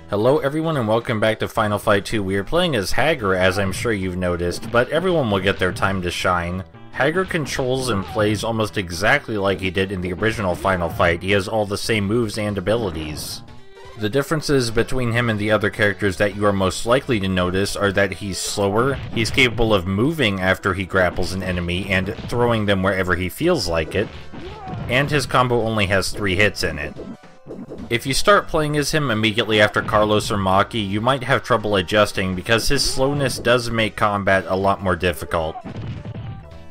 Hello everyone and welcome back to Final Fight 2. We are playing as Hager, as I'm sure you've noticed, but everyone will get their time to shine. Hager controls and plays almost exactly like he did in the original Final Fight. He has all the same moves and abilities. The differences between him and the other characters that you are most likely to notice are that he's slower, he's capable of moving after he grapples an enemy and throwing them wherever he feels like it, and his combo only has 3 hits in it. If you start playing as him immediately after Carlos or Maki, you might have trouble adjusting because his slowness does make combat a lot more difficult.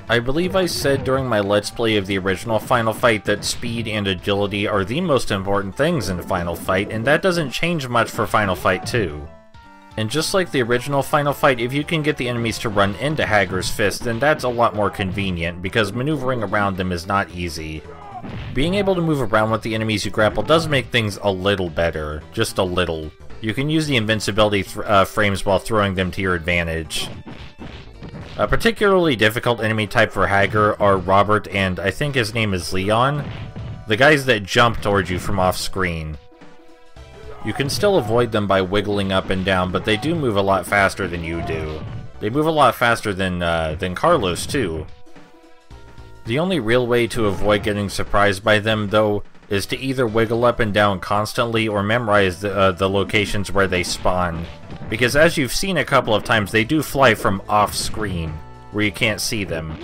I believe I said during my Let's Play of the original Final Fight that speed and agility are the most important things in Final Fight, and that doesn't change much for Final Fight 2. And just like the original Final Fight, if you can get the enemies to run into Hager's fist, then that's a lot more convenient, because maneuvering around them is not easy. Being able to move around with the enemies you grapple does make things a little better. Just a little. You can use the invincibility frames while throwing them to your advantage. A particularly difficult enemy type for Hager are Robert and I think his name is Leon, the guys that jump towards you from off screen. You can still avoid them by wiggling up and down, but they do move a lot faster than you do. They move a lot faster than Carlos too. The only real way to avoid getting surprised by them, though, is to either wiggle up and down constantly or memorize the locations where they spawn. Because as you've seen a couple of times, they do fly from off-screen, where you can't see them.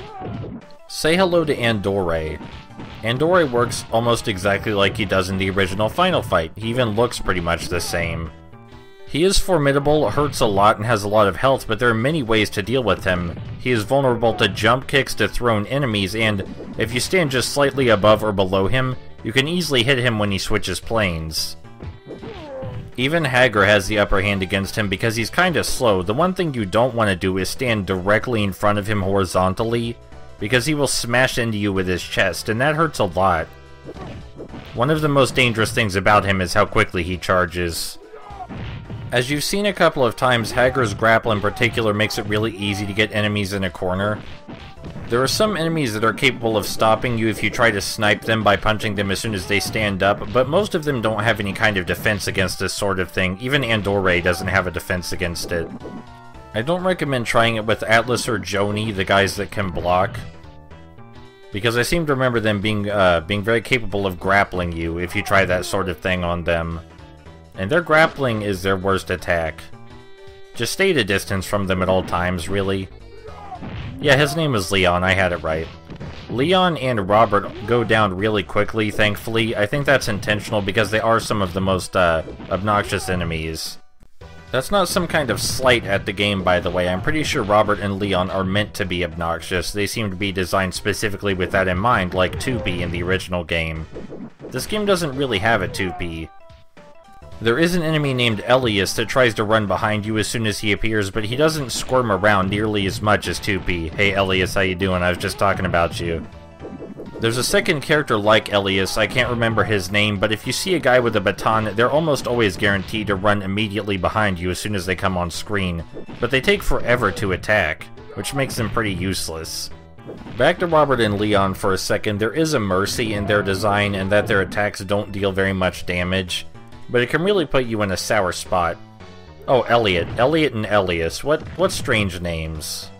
Say hello to Andore. Andore works almost exactly like he does in the original Final Fight. He even looks pretty much the same. He is formidable, hurts a lot, and has a lot of health, but there are many ways to deal with him. He is vulnerable to jump kicks to thrown enemies, and if you stand just slightly above or below him, you can easily hit him when he switches planes. Even Hager has the upper hand against him because he's kinda slow. The one thing you don't want to do is stand directly in front of him horizontally, because he will smash into you with his chest, and that hurts a lot. One of the most dangerous things about him is how quickly he charges. As you've seen a couple of times, Hager's grapple in particular makes it really easy to get enemies in a corner. There are some enemies that are capable of stopping you if you try to snipe them by punching them as soon as they stand up, but most of them don't have any kind of defense against this sort of thing. Even Andore doesn't have a defense against it. I don't recommend trying it with Atlas or Joni, the guys that can block, because I seem to remember them being very capable of grappling you if you try that sort of thing on them. And their grappling is their worst attack. Just stay at a distance from them at all times, really. Yeah, his name is Leon, I had it right. Leon and Robert go down really quickly, thankfully. I think that's intentional because they are some of the most obnoxious enemies. That's not some kind of slight at the game, by the way. I'm pretty sure Robert and Leon are meant to be obnoxious. They seem to be designed specifically with that in mind, like 2P in the original game. This game doesn't really have a 2P. There is an enemy named Elias that tries to run behind you as soon as he appears, but he doesn't squirm around nearly as much as 2P. Hey Elias, how you doing? I was just talking about you. There's a second character like Elias, I can't remember his name, but if you see a guy with a baton, they're almost always guaranteed to run immediately behind you as soon as they come on screen. But they take forever to attack, which makes them pretty useless. Back to Robert and Leon for a second. There is a mercy in their design in that their attacks don't deal very much damage, but it can really put you in a sour spot. Oh, Elliot. Elliot and Elias. What strange names.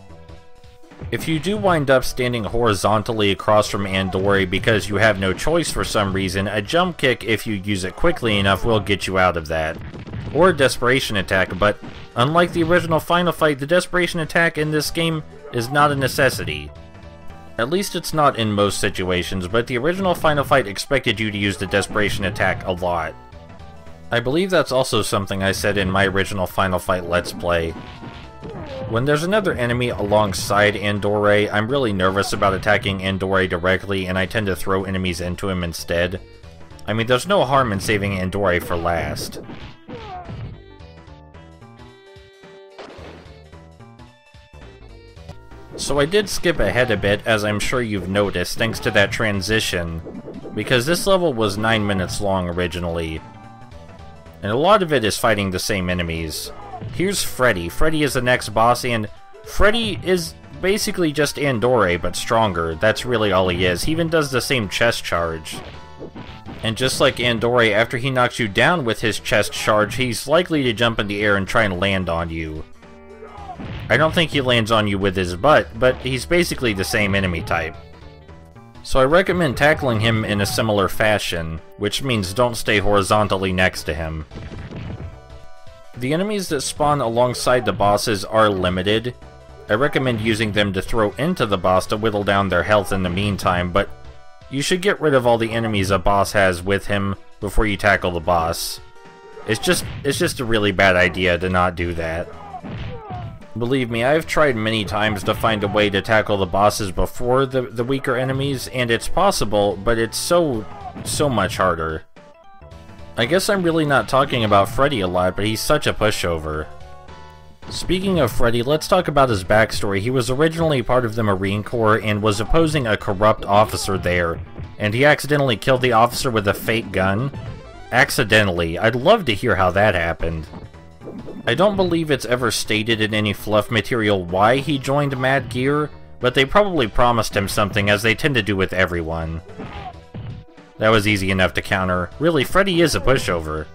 If you do wind up standing horizontally across from Andore because you have no choice for some reason, a jump kick, if you use it quickly enough, will get you out of that. Or a desperation attack, but unlike the original Final Fight, the desperation attack in this game is not a necessity. At least it's not in most situations, but the original Final Fight expected you to use the desperation attack a lot. I believe that's also something I said in my original Final Fight Let's Play. When there's another enemy alongside Andore, I'm really nervous about attacking Andore directly, and I tend to throw enemies into him instead. I mean, there's no harm in saving Andore for last. So I did skip ahead a bit, as I'm sure you've noticed, thanks to that transition, because this level was 9 minutes long originally. And a lot of it is fighting the same enemies. Here's Freddie. Freddie is the next boss, and Freddie is basically just Andore, but stronger. That's really all he is. He even does the same chest charge. And just like Andore, after he knocks you down with his chest charge, he's likely to jump in the air and try and land on you. I don't think he lands on you with his butt, but he's basically the same enemy type. So I recommend tackling him in a similar fashion, which means don't stay horizontally next to him. The enemies that spawn alongside the bosses are limited. I recommend using them to throw into the boss to whittle down their health in the meantime, but you should get rid of all the enemies a boss has with him before you tackle the boss. It's just a really bad idea to not do that. Believe me, I've tried many times to find a way to tackle the bosses before the weaker enemies, and it's possible, but it's so much harder. I guess I'm really not talking about Freddie a lot, but he's such a pushover. Speaking of Freddie, let's talk about his backstory. He was originally part of the Marine Corps and was opposing a corrupt officer there, and he accidentally killed the officer with a fake gun. Accidentally. I'd love to hear how that happened. I don't believe it's ever stated in any fluff material why he joined Mad Gear, but they probably promised him something, as they tend to do with everyone. That was easy enough to counter. Really, Freddie is a pushover.